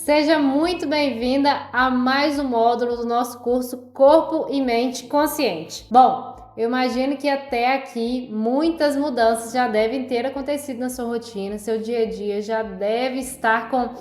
Seja muito bem-vinda a mais um módulo do nosso curso Corpo e Mente Consciente. Bom, eu imagino que até aqui muitas mudanças já devem ter acontecido na sua rotina, seu dia a dia já deve estar com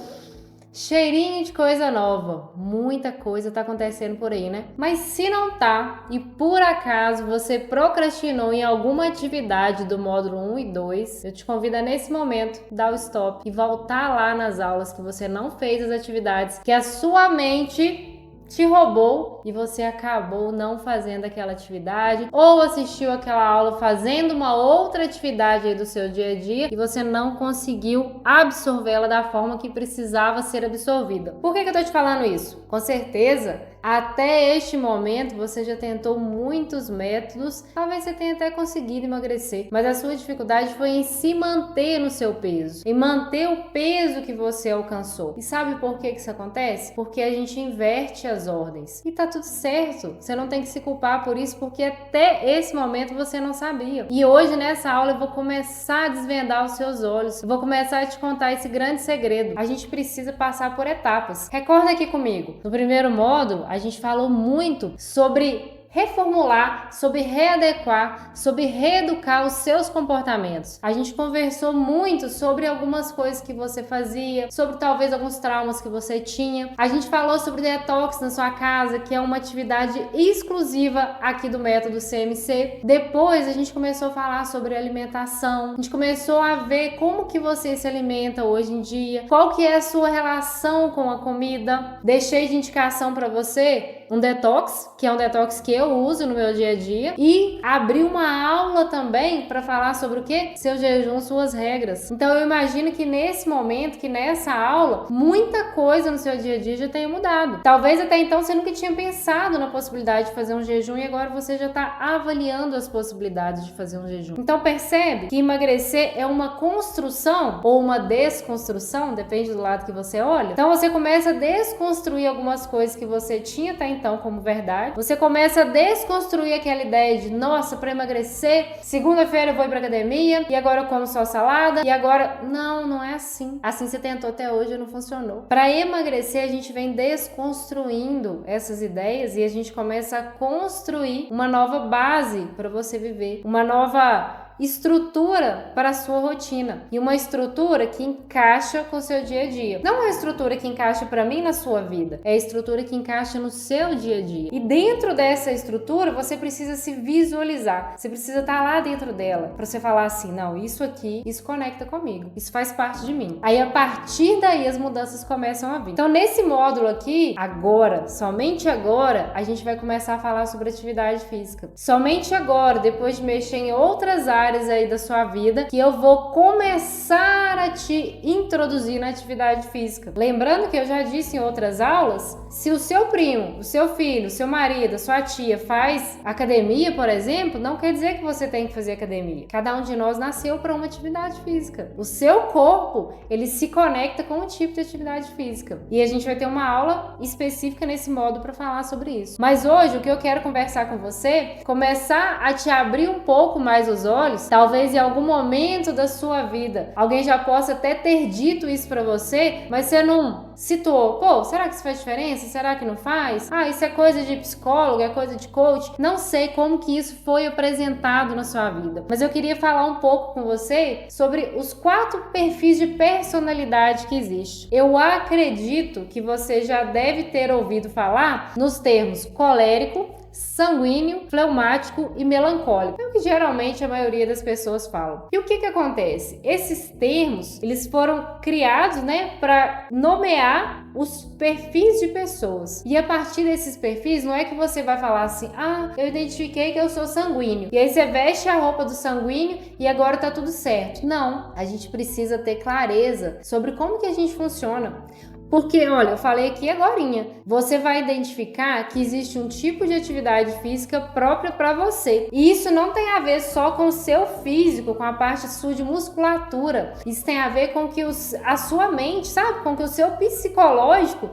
cheirinho de coisa nova. Muita coisa tá acontecendo por aí, né? Mas se não tá e por acaso você procrastinou em alguma atividade do módulo 1 e 2, eu te convido a nesse momento dar o stop e voltar lá nas aulas que você não fez as atividades que a sua mente te roubou e você acabou não fazendo aquela atividade ou assistiu aquela aula fazendo uma outra atividade aí do seu dia a dia e você não conseguiu absorvê-la da forma que precisava ser absorvida. Por que eu tô te falando isso? Com certeza, até este momento você já tentou muitos métodos, talvez você tenha até conseguido emagrecer, mas a sua dificuldade foi em se manter no seu peso, em manter o peso que você alcançou. E sabe por que isso acontece? Porque a gente inverte as ordens. E tá tudo certo, você não tem que se culpar por isso, porque até esse momento você não sabia. E hoje nessa aula eu vou começar a desvendar os seus olhos, eu vou começar a te contar esse grande segredo. A gente precisa passar por etapas. Recorda aqui comigo, no primeiro módulo a gente falou muito sobre reformular, sobre readequar, sobre reeducar os seus comportamentos. A gente conversou muito sobre algumas coisas que você fazia, sobre talvez alguns traumas que você tinha. A gente falou sobre detox na sua casa, que é uma atividade exclusiva aqui do método CMC. Depois a gente começou a falar sobre alimentação. A gente começou a ver como que você se alimenta hoje em dia, qual que é a sua relação com a comida. Deixei de indicação para você um detox, que é um detox que eu uso no meu dia a dia, e abri uma aula também para falar sobre o que? Seu jejum, suas regras. Então eu imagino que nesse momento, que nessa aula, muita coisa no seu dia a dia já tenha mudado. Talvez até então você nunca tinha pensado na possibilidade de fazer um jejum e agora você já está avaliando as possibilidades de fazer um jejum. Então percebe que emagrecer é uma construção ou uma desconstrução, depende do lado que você olha. Então você começa a desconstruir algumas coisas que você tinha até então como verdade. Você começa a desconstruir aquela ideia de, nossa, para emagrecer, segunda-feira eu vou ir pra academia e agora eu como só salada e agora... Não é assim. Assim você tentou até hoje e não funcionou. Para emagrecer, a gente vem desconstruindo essas ideias e a gente começa a construir uma nova base para você viver, uma nova estrutura para a sua rotina e uma estrutura que encaixa com o seu dia a dia. Não é a estrutura que encaixa para mim na sua vida, é a estrutura que encaixa no seu dia a dia. E dentro dessa estrutura você precisa se visualizar, você precisa estar lá dentro dela para você falar assim, não, isso aqui, isso conecta comigo, isso faz parte de mim. Aí a partir daí as mudanças começam a vir. Então nesse módulo aqui, agora, somente agora, a gente vai começar a falar sobre atividade física. Somente agora, depois de mexer em outras áreas aí da sua vida, que eu vou começar a te introduzir na atividade física. Lembrando que eu já disse em outras aulas, se o seu primo, o seu filho, o seu marido, a sua tia faz academia, por exemplo, não quer dizer que você tem que fazer academia. Cada um de nós nasceu para uma atividade física. O seu corpo, ele se conecta com um tipo de atividade física. E a gente vai ter uma aula específica nesse módulo para falar sobre isso. Mas hoje, o que eu quero conversar com você, começar a te abrir um pouco mais os olhos. Talvez em algum momento da sua vida alguém já possa até ter dito isso pra você, mas você não citou. Pô, será que isso faz diferença? Será que não faz? Ah, isso é coisa de psicólogo, é coisa de coach. Não sei como que isso foi apresentado na sua vida, mas eu queria falar um pouco com você sobre os 4 perfis de personalidade que existe. Eu acredito que você já deve ter ouvido falar nos termos colérico, sanguíneo, fleumático e melancólico. É o que geralmente a maioria das pessoas falam. E o que acontece? Esses termos, eles foram criados, para nomear os perfis de pessoas. E a partir desses perfis, não é que você vai falar assim, eu identifiquei que eu sou sanguíneo. E aí você veste a roupa do sanguíneo e agora tá tudo certo. Não, a gente precisa ter clareza sobre como que a gente funciona. Porque, olha, eu falei aqui agorinha, você vai identificar que existe um tipo de atividade física própria para você. E isso não tem a ver só com o seu físico, com a parte sua de musculatura. Isso tem a ver com que a sua mente, sabe? Com que o seu psicológico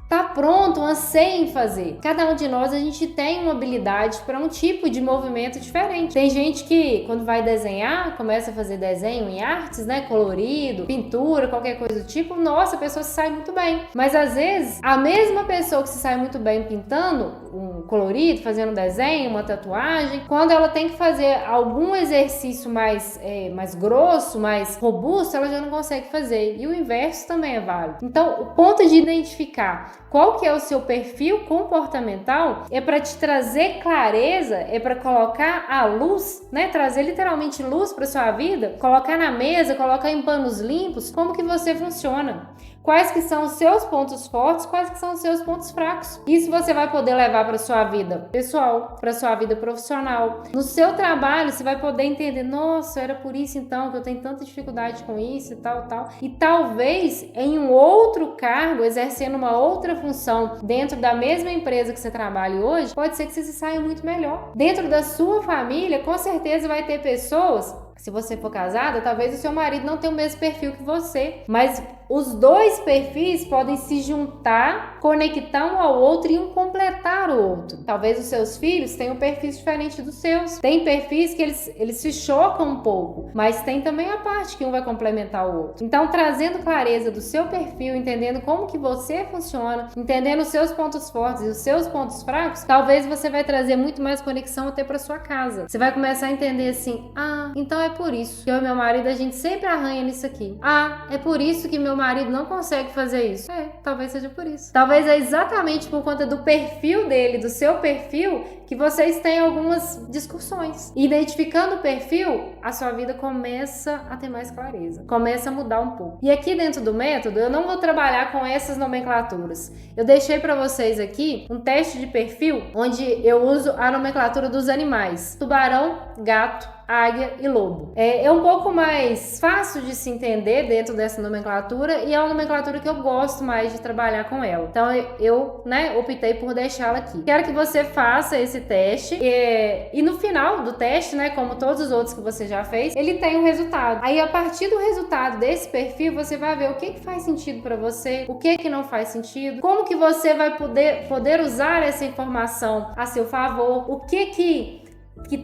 tá pronto, anseia em fazer. Cada um de nós, a gente tem uma habilidade para um tipo de movimento diferente. Tem gente que, quando vai desenhar, começa a fazer desenho em artes, né, colorido, pintura, qualquer coisa do tipo, nossa, a pessoa se sai muito bem. Mas às vezes, a mesma pessoa que se sai muito bem pintando um colorido, fazendo um desenho, uma tatuagem, quando ela tem que fazer algum exercício mais grosso, mais robusto, ela já não consegue fazer. E o inverso também é válido. Então, o ponto de identificar qual que é o seu perfil comportamental é para te trazer clareza, é para colocar a luz, né? Trazer literalmente luz para sua vida, colocar na mesa, colocar em panos limpos, como que você funciona. Quais que são os seus pontos fortes, quais que são os seus pontos fracos. Isso você vai poder levar para sua vida pessoal, para sua vida profissional. No seu trabalho, você vai poder entender, nossa, era por isso então que eu tenho tanta dificuldade com isso e tal, tal. E talvez em um outro cargo, exercendo uma outra função dentro da mesma empresa que você trabalha hoje, pode ser que você se saia muito melhor. Dentro da sua família, com certeza vai ter pessoas. Se você for casada, talvez o seu marido não tenha o mesmo perfil que você, mas os dois perfis podem se juntar, conectar um ao outro e um completar o outro. Talvez os seus filhos tenham perfis diferentes dos seus. Tem perfis que eles se chocam um pouco, mas tem também a parte que um vai complementar o outro. Então, trazendo clareza do seu perfil, entendendo como que você funciona, entendendo os seus pontos fortes e os seus pontos fracos, talvez você vai trazer muito mais conexão até para sua casa. Você vai começar a entender assim, então é por isso que eu e meu marido, a gente sempre arranha nisso aqui. É por isso que meu marido não consegue fazer isso. Talvez seja por isso. Talvez é exatamente por conta do perfil dele, do seu perfil, que vocês têm algumas discussões. Identificando o perfil, a sua vida começa a ter mais clareza. Começa a mudar um pouco. E aqui dentro do método, eu não vou trabalhar com essas nomenclaturas. Eu deixei para vocês aqui um teste de perfil, onde eu uso a nomenclatura dos animais. Tubarão, gato, águia e lobo. É um pouco mais fácil de se entender dentro dessa nomenclatura e é uma nomenclatura que eu gosto mais de trabalhar com ela. Então eu optei por deixá-la aqui. Quero que você faça esse teste e no final do teste, como todos os outros que você já fez, ele tem um resultado. Aí a partir do resultado desse perfil, você vai ver o que faz sentido para você, o que não faz sentido, como que você vai poder usar essa informação a seu favor, o que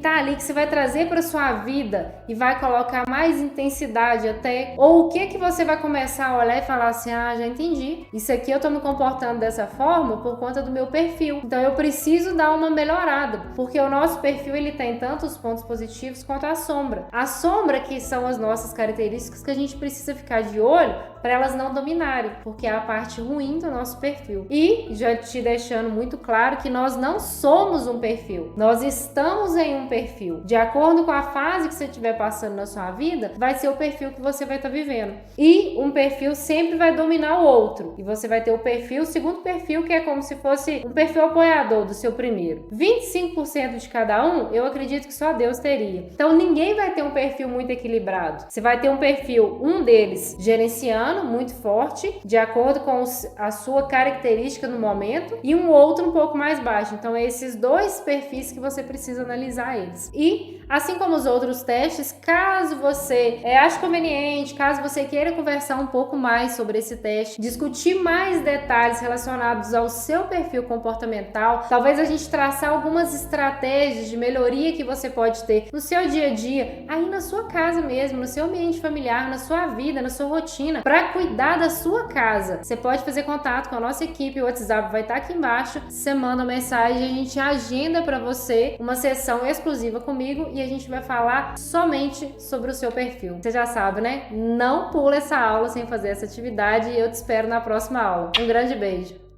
tá ali, que você vai trazer para sua vida e vai colocar mais intensidade até, ou o que você vai começar a olhar e falar assim, já entendi, isso aqui eu tô me comportando dessa forma por conta do meu perfil, então eu preciso dar uma melhorada, porque o nosso perfil, ele tem tanto os pontos positivos quanto a sombra que são as nossas características que a gente precisa ficar de olho para elas não dominarem, porque é a parte ruim do nosso perfil. E já te deixando muito claro que nós não somos um perfil, nós estamos em um perfil. De acordo com a fase que você estiver passando na sua vida, vai ser o perfil que você vai estar vivendo. E um perfil sempre vai dominar o outro. E você vai ter o segundo perfil, que é como se fosse um perfil apoiador do seu primeiro. 25% de cada um, eu acredito que só Deus teria. Então ninguém vai ter um perfil muito equilibrado. Você vai ter um perfil, um deles gerenciando, muito forte, de acordo com a sua característica no momento, e um outro um pouco mais baixo. Então, esses dois perfis que você precisa analisar eles. E, assim como os outros testes, caso você ache conveniente, caso você queira conversar um pouco mais sobre esse teste, discutir mais detalhes relacionados ao seu perfil comportamental, talvez a gente traçar algumas estratégias de melhoria que você pode ter no seu dia a dia, aí na sua casa mesmo, no seu ambiente familiar, na sua vida, na sua rotina, para cuidar da sua casa. Você pode fazer contato com a nossa equipe, o WhatsApp vai estar aqui embaixo, você manda uma mensagem, a gente agenda para você uma sessão exclusiva comigo e a gente vai falar somente sobre o seu perfil. Você já sabe, né? Não pula essa aula sem fazer essa atividade e eu te espero na próxima aula. Um grande beijo!